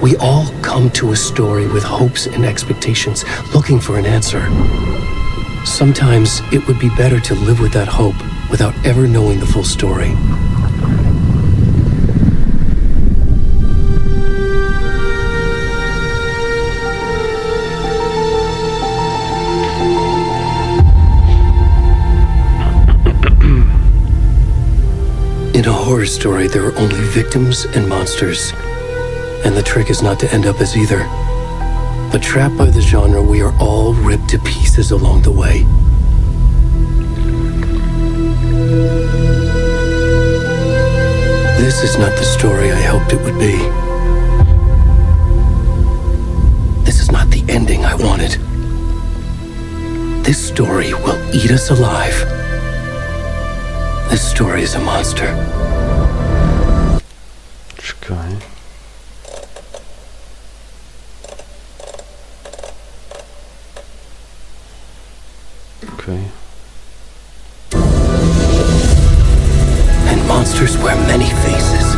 We all come to a story with hopes and expectations, looking for an answer. Sometimes it would be better to live with that hope without ever knowing the full story. In a horror story, there are only victims and monsters. And the trick is not to end up as either. But trapped by the genre, we are all ripped to pieces along the way. This is not the story I hoped it would be. This is not the ending I wanted. This story will eat us alive. This story is a monster. Czekaj. Okay. And monsters wear many faces.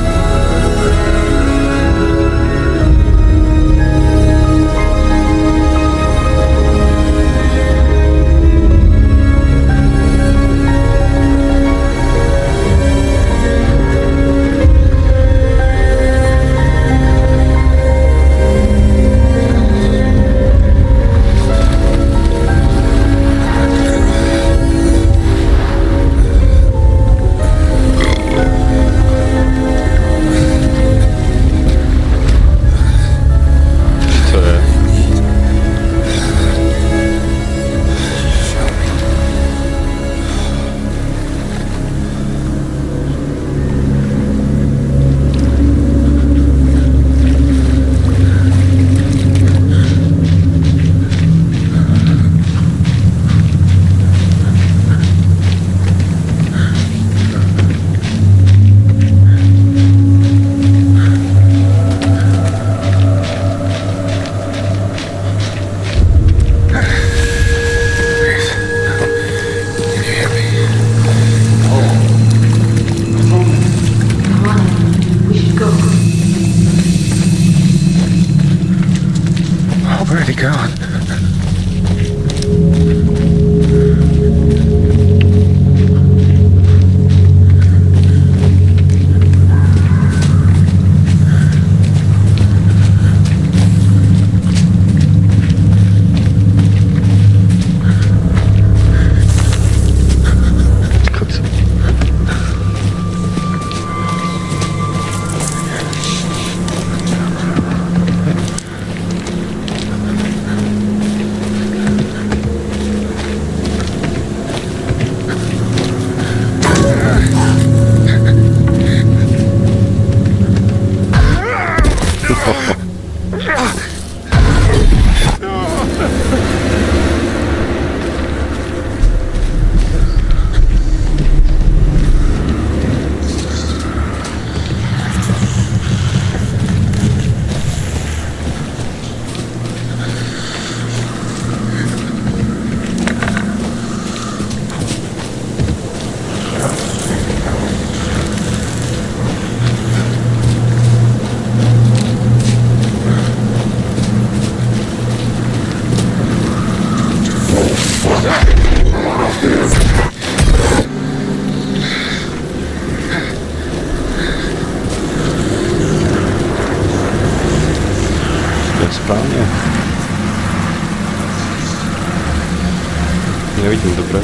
Where'd he gone? Bezpalnie. Nie widzę, dobra.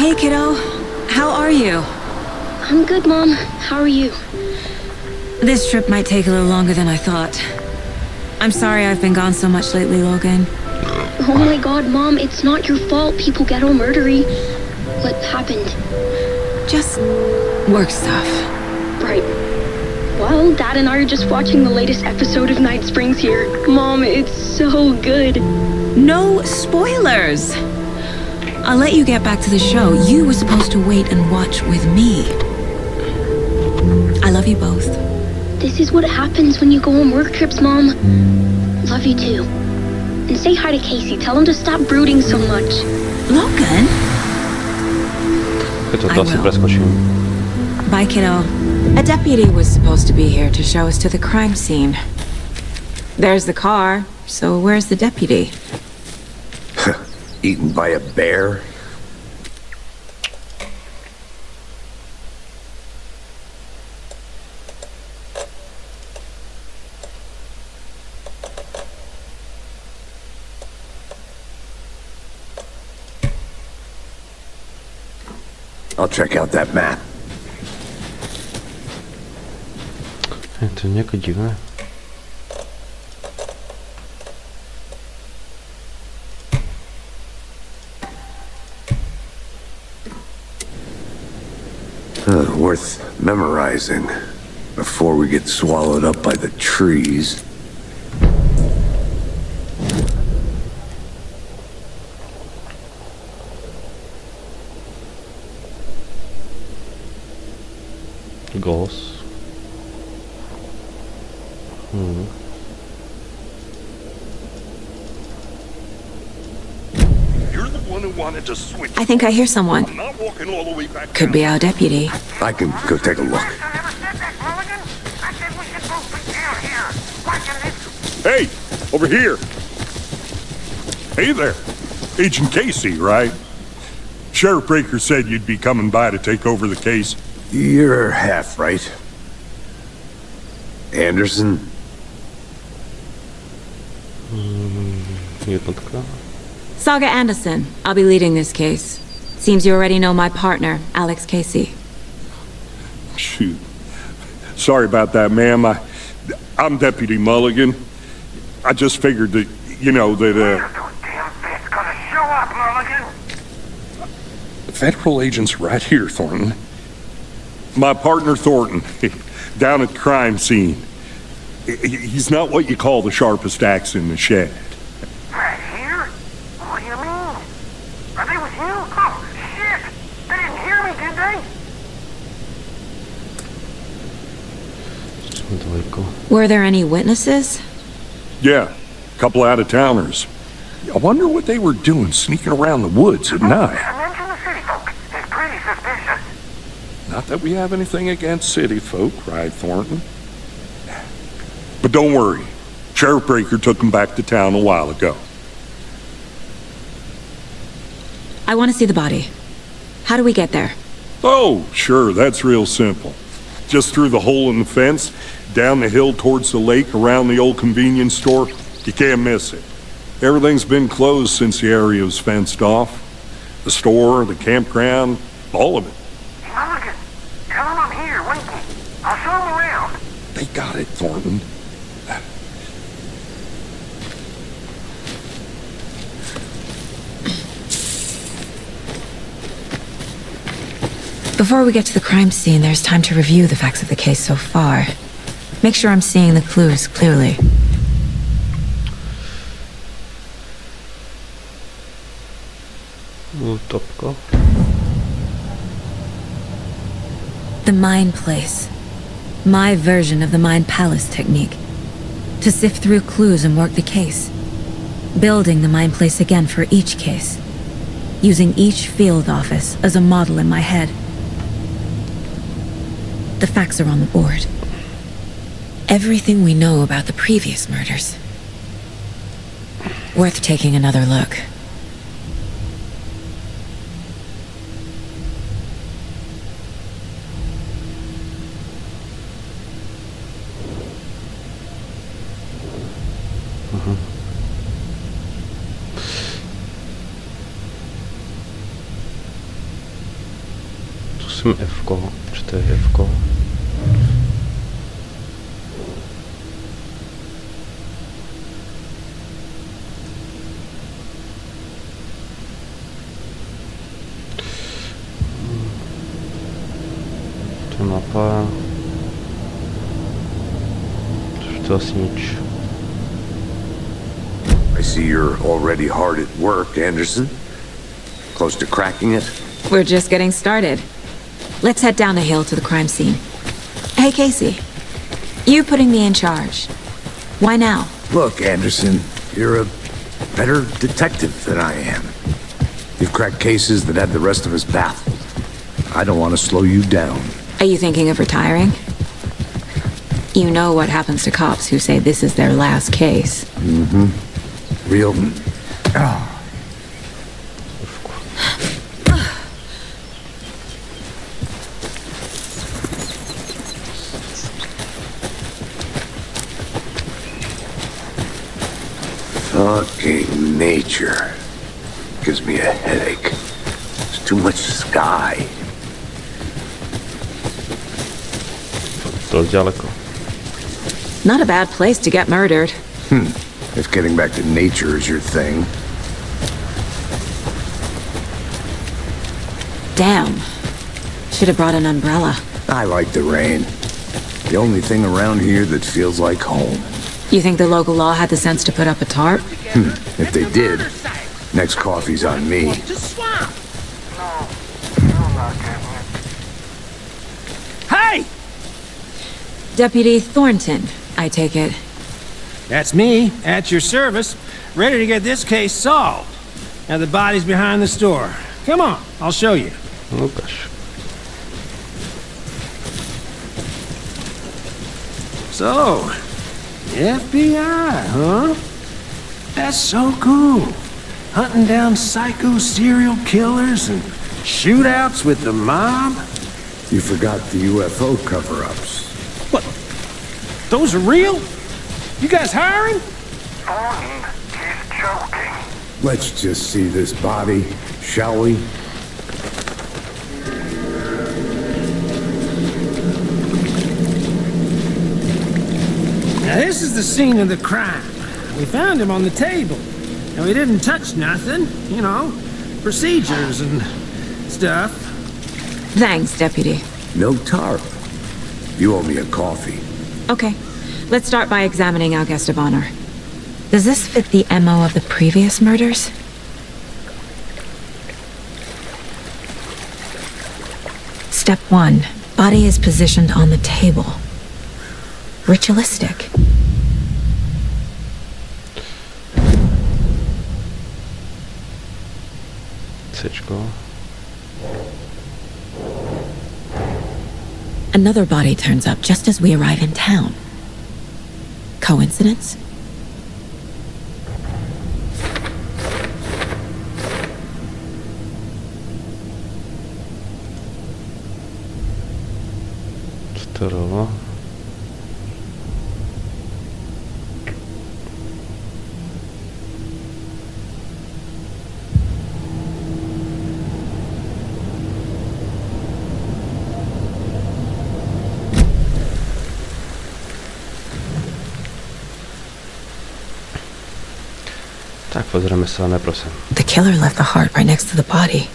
Hey, kiddo. How are you? I'm good, Mom. How are you? This trip might take a little longer than I thought. I'm sorry I've been gone so much lately, Logan. Oh my god, Mom, it's not your fault people get all murdery. What happened? Just work stuff. Right. Well, Dad and I are just watching the latest episode of Night Springs here. Mom, it's so good. No spoilers! I'll let you get back to the show. You were supposed to wait and watch with me. I love you both. This is what happens when you go on work trips, Mom. Love you too. And say hi to Casey. Tell him to stop brooding so much. Logan? Keď to I asi will. preskočím. Bye, kiddo. A deputy was supposed to be here to show us to the crime scene. There's the car, so where's the deputy? Eaten by a bear? I'll check out that map. To je nejako divné. Worth memorizing before we get swallowed up by the trees. Goals. You're the one who wanted to switch. I think I hear someone. I'm not walking all the way back. Could be our deputy. I can go take a look. Hey, over here. Hey there. Agent Casey, right? Sheriff Breaker said you'd be coming by to take over the case. You're half right. Anderson? Jednotka. Saga Anderson. I'll be leading this case. Seems you already know my partner, Alex Casey. Shoot. Sorry about that, ma'am. I'm Deputy Mulligan. I just figured that, Federal agent's right here, Thornton. My partner, Thornton, down at the crime scene. He's not what you call the sharpest axe in the shed. Right here? What do you mean? Are they with you? Oh, shit! They didn't hear me, did they? Sme daleko. Were there any witnesses? Yeah, a couple out-of-towners. I wonder what they were doing sneaking around the woods at night. I mentioned the city folk. It's pretty suspicious. Not that we have anything against city folk, right, Thornton? But don't worry. Sheriff Breaker took them back to town a while ago. I want to see the body. How do we get there? Oh, sure, that's real simple. Just through the hole in the fence, down the hill towards the lake, around the old convenience store. You can't miss it. Everything's been closed since the area was fenced off. The store, the campground, all of it. Mulligan, tell them I'm here, waiting. I'll show them around. They got it, Thornton. Before we get to the crime scene, there's time to review the facts of the case so far. Make sure I'm seeing the clues clearly. Topko. The Mind Place. My version of the Mind Palace technique. To sift through clues and work the case. Building the Mind Place again for each case. Using each field office as a model in my head. The facts are on the board. Everything we know about the previous murders. Worth taking another look. Zkusím F-ko, či to je F-ko. To je mapa. To asi nič. I see you're already hard at work, Anderson. Close to cracking it? We're just getting started. Let's head down the hill to the crime scene. Hey, Casey. You putting me in charge. Why now? Look, Anderson, you're a better detective than I am. You've cracked cases that had the rest of us baffled. I don't want to slow you down. Are you thinking of retiring? You know what happens to cops who say this is their last case. Mm-hmm. Real... Fucking nature. Gives me a headache. There's too much sky. Dost daleko. Not a bad place to get murdered. If getting back to nature is your thing. Damn. Should have brought an umbrella. I like the rain. The only thing around here that feels like home. You think the local law had the sense to put up a tarp? If they did, next coffee's on me. Hey! Deputy Thornton, I take it. That's me, at your service, ready to get this case solved. Now the body's behind the store. Come on, I'll show you. Ukaż. So, FBI, huh? That's so cool. Hunting down psycho serial killers and shootouts with the mob. You forgot the UFO cover-ups. What? Those are real? You guys hiring? Thornton is joking. Let's just see this body, shall we? Now this is the scene of the crime. We found him on the table. And we didn't touch nothing, you know, procedures and stuff. Thanks, Deputy. No tarp. You owe me a coffee. Okay, let's start by examining our guest of honor. Does this fit the MO of the previous murders? Step 1. Body is positioned on the table. Ritualistic. Cčko. Another body turns up just as we arrive in town. Coincidence? Storowo. Tak pozrieme sa, neprosím. The killer left the heart right next to the body.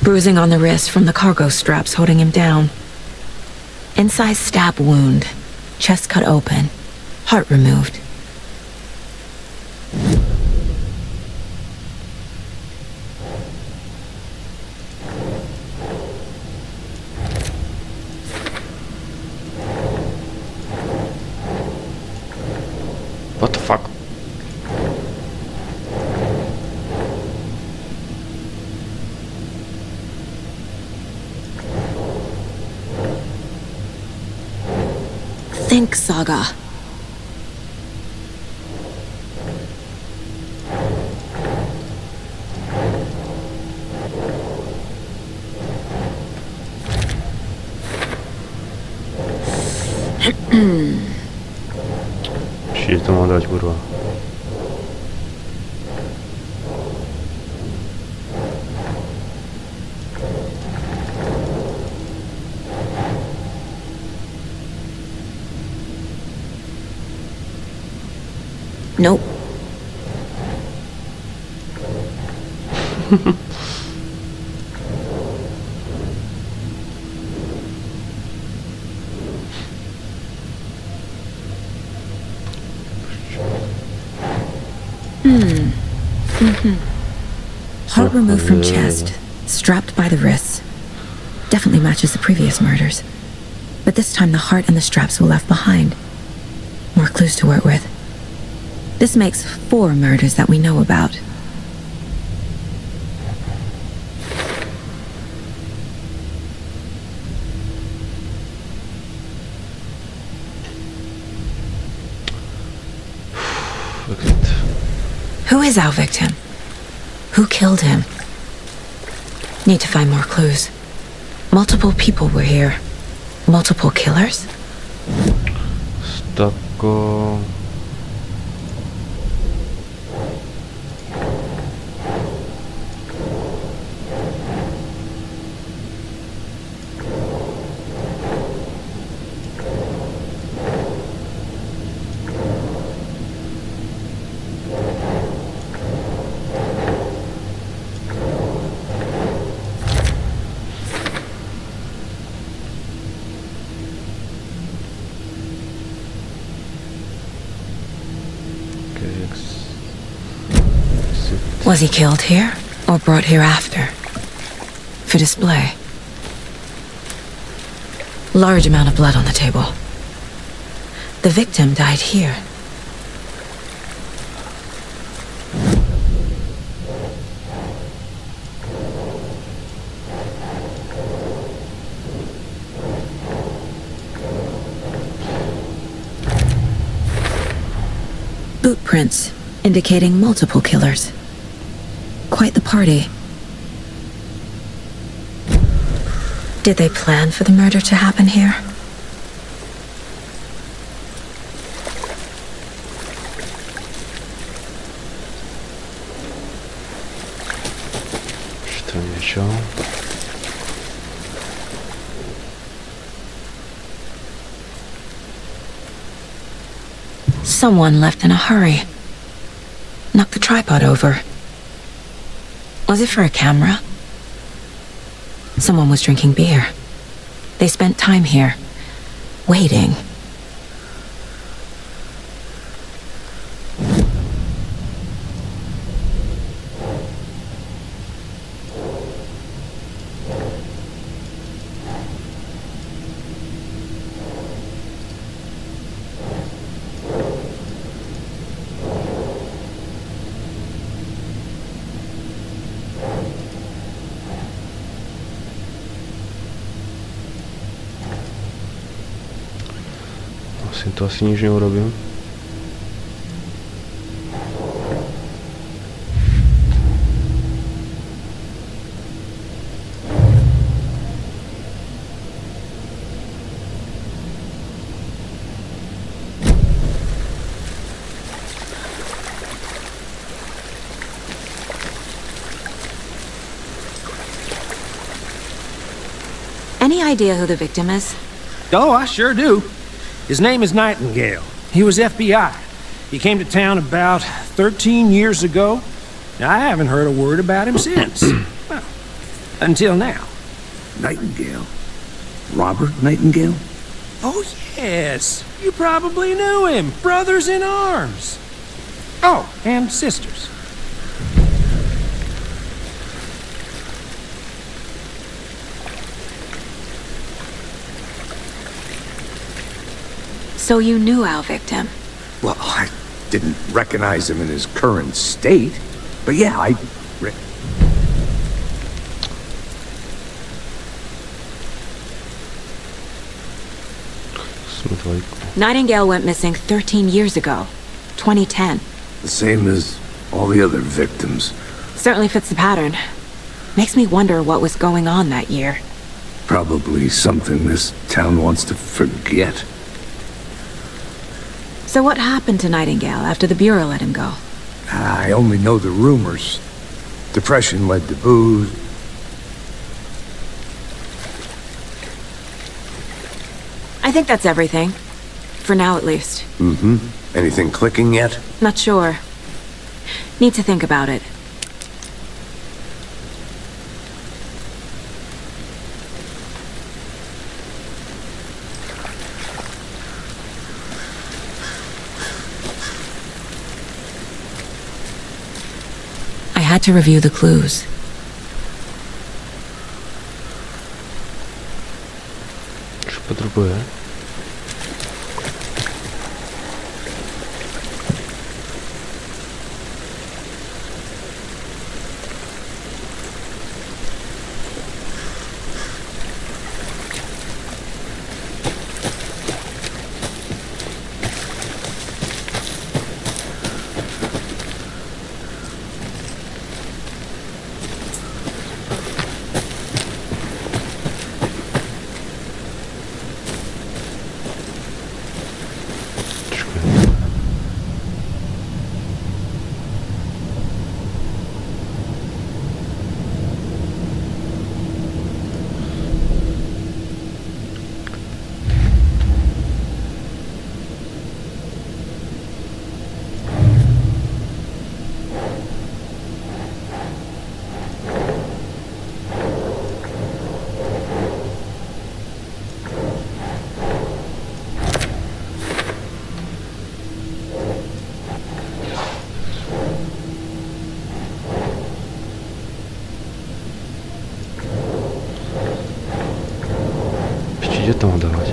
Bruising on the wrist from the cargo straps holding him down. Incised stab wound. Chest cut open. Heart removed. What the fuck? Think, Saga. Určitě to mám dať, kurva. Nope. Heart removed from chest, strapped by the wrists. Definitely matches the previous murders. But this time the heart and the straps were left behind. More clues to work with. This makes 4 murders that we know about. Who is our victim? Who killed him? Need to find more clues. Multiple people were here. Multiple killers? Stako... Was he killed here, or brought here after? For display. Large amount of blood on the table. The victim died here. Boot prints, indicating multiple killers. Quite the party. Did they plan for the murder to happen here? Что еще? Someone left in a hurry. Knocked the tripod over. Was it for a camera? Someone was drinking beer. They spent time here, waiting. To asi nič neurobím. Any idea who the victim is? Oh, I sure do. His name is Nightingale. He was FBI. He came to town about 13 years ago. Now, I haven't heard a word about him since. Well, until now. Nightingale? Robert Nightingale? Oh, yes. You probably knew him. Brothers in arms. Oh, and sisters. So you knew our victim? Well, I didn't recognize him in his current state. But yeah, Nightingale went missing 13 years ago. 2010. The same as all the other victims. Certainly fits the pattern. Makes me wonder what was going on that year. Probably something this town wants to forget. So what happened to Nightingale after the Bureau let him go? I only know the rumors. Depression led to booze. I think that's everything. For now, at least. Mm-hmm. Anything clicking yet? Not sure. Need to think about it. I had to review the clues. Що потребує? Gdzie to oddawać?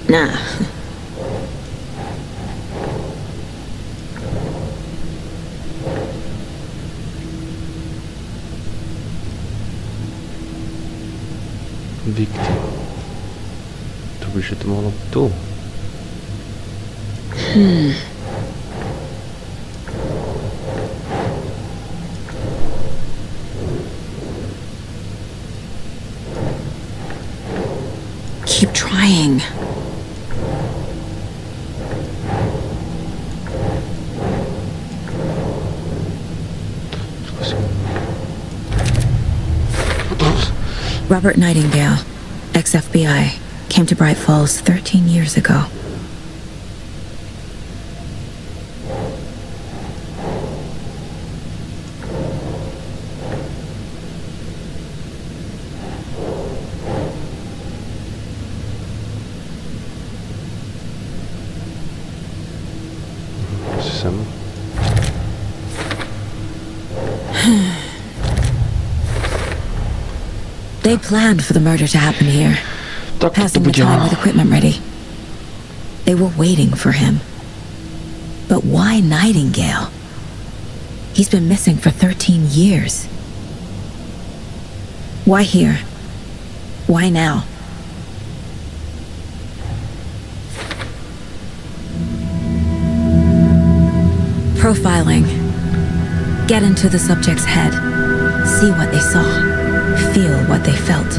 Nah. Victim. To by się to mogło tu. Keep trying. Robert Nightingale, ex-FBI, came to Bright Falls 13 years ago. Sam. They planned for the murder to happen here, Tak to passing the time with powiedziała. equipment ready. They were waiting for him. But why Nightingale? He's been missing for 13 years. Why here? Why now? Profiling. Get into the subject's head. See what they saw. Feel what they felt.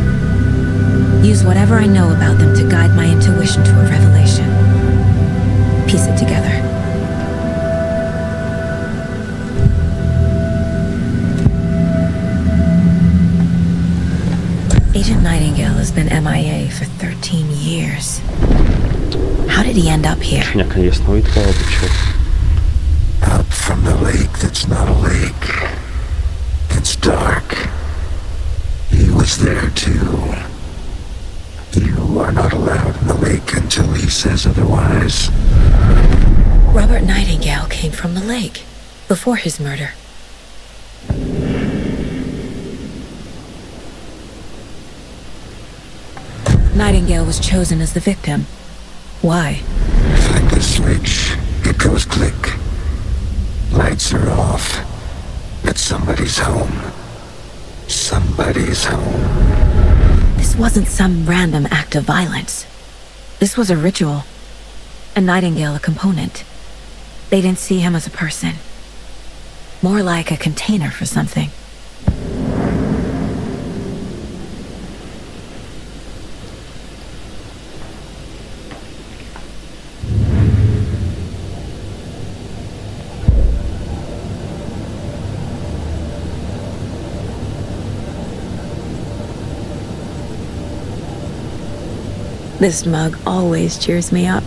Use whatever I know about them to guide my intuition to a revelation. Piece it together. Agent Nightingale has been MIA for 13 years. How did he end up here? Някъде ясновидка обича. Up from the lake that's not a lake. It's dark. He was there too. You are not allowed in the lake until he says otherwise. Robert Nightingale came from the lake before his murder. Nightingale was chosen as the victim. Why? Find the switch. It goes click. Lights are off. But somebody's home. Somebody's home. This wasn't some random act of violence. This was a ritual. And Nightingale a component. They didn't see him as a person. More like a container for something. This mug always cheers me up.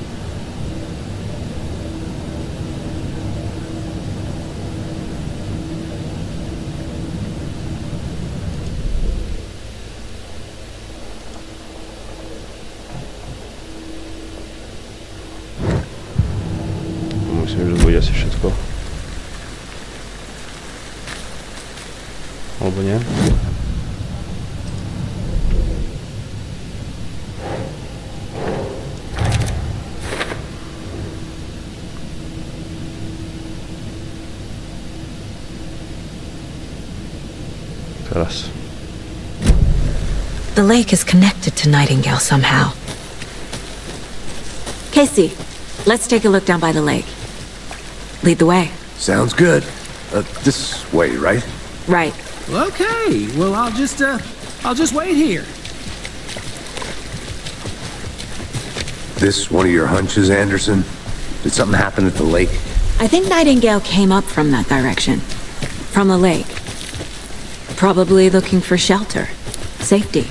Musím rozvodiť asi všetko. Alebo nie? Teraz. The lake is connected to Nightingale somehow. Casey, let's take a look down by the lake. Lead the way. Sounds good. This way, right? Right. Okay, well, I'll just wait here. This one of your hunches, Anderson? Did something happen at the lake? I think Nightingale came up from that direction. From the lake. Probably looking for shelter. Safety.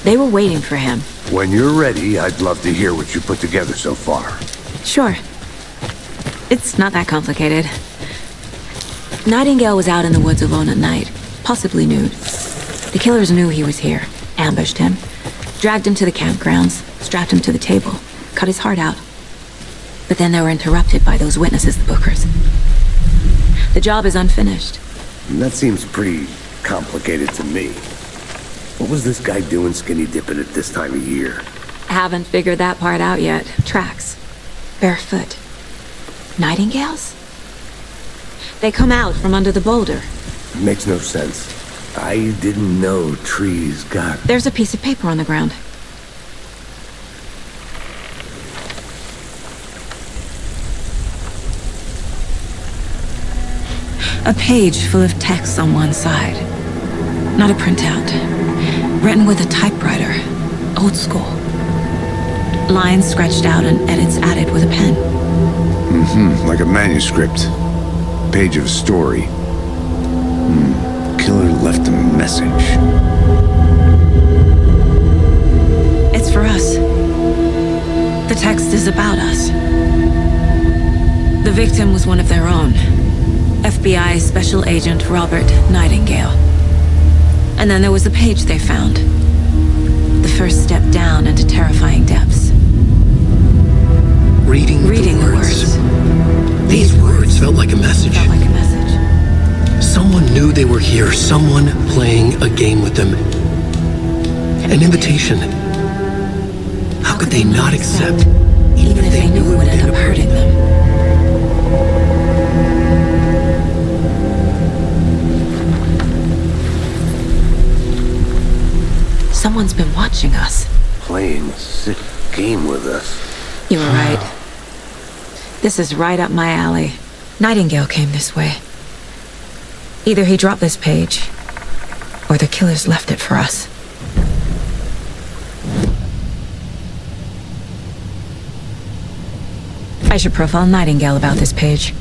They were waiting for him. When you're ready, I'd love to hear what you put together so far. Sure. It's not that complicated. Nightingale was out in the woods alone at night, possibly nude. The killers knew he was here, ambushed him, dragged him to the campgrounds, strapped him to the table, cut his heart out. But then they were interrupted by those witnesses, the Bookers. The job is unfinished. That seems pretty complicated to me. What was this guy doing skinny dipping at this time of year? Haven't figured that part out yet. Tracks. Barefoot. Nightingales? They come out from under the boulder. Makes no sense. I didn't know trees got... There's a piece of paper on the ground. A page full of text on one side. Not a printout. Written with a typewriter. Old school. Lines scratched out and edits added with a pen. Like a manuscript. Page of a story. Killer left a message. It's for us. The text is about us. The victim was one of their own. FBI Special Agent Robert Nightingale. And then there was the page they found. The first step down into terrifying depths. Reading the words. These words felt like a message. Felt like a message. Someone knew they were here, someone playing a game with them. An invitation. How could they not accept, even if they knew it would end up hurting them? Someone's been watching us. Playing a sick game with us. You were right. This is right up my alley. Nightingale came this way. Either he dropped this page, or the killers left it for us. I should profile Nightingale about this page.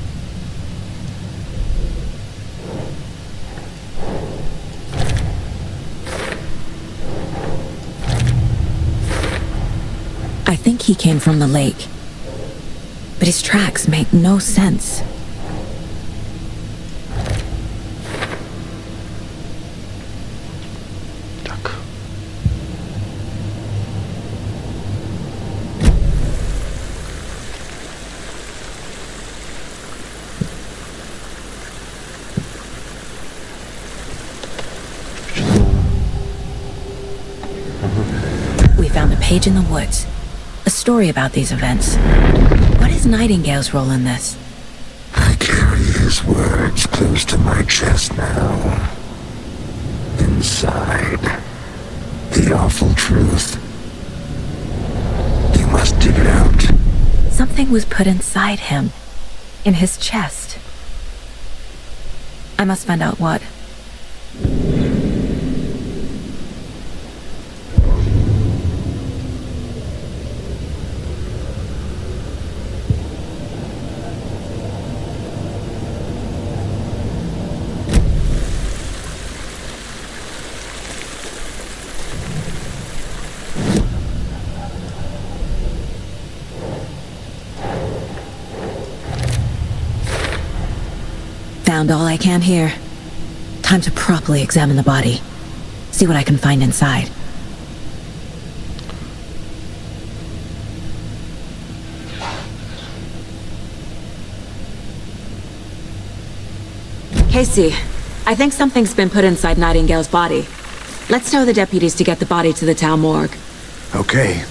I think he came from the lake. But his tracks make no sense. Tak. We found a page in the woods. A story about these events. What is Nightingale's role in this? I carry his words close to my chest now. Inside, the awful truth. You must dig it out. Something was put inside him. In his chest. I must find out what. drowned all I can here. Time to properly examine the body. See what I can find inside. Casey, I think something's been put inside Nightingale's body. Let's tell the deputies to get the body to the town morgue. Okay.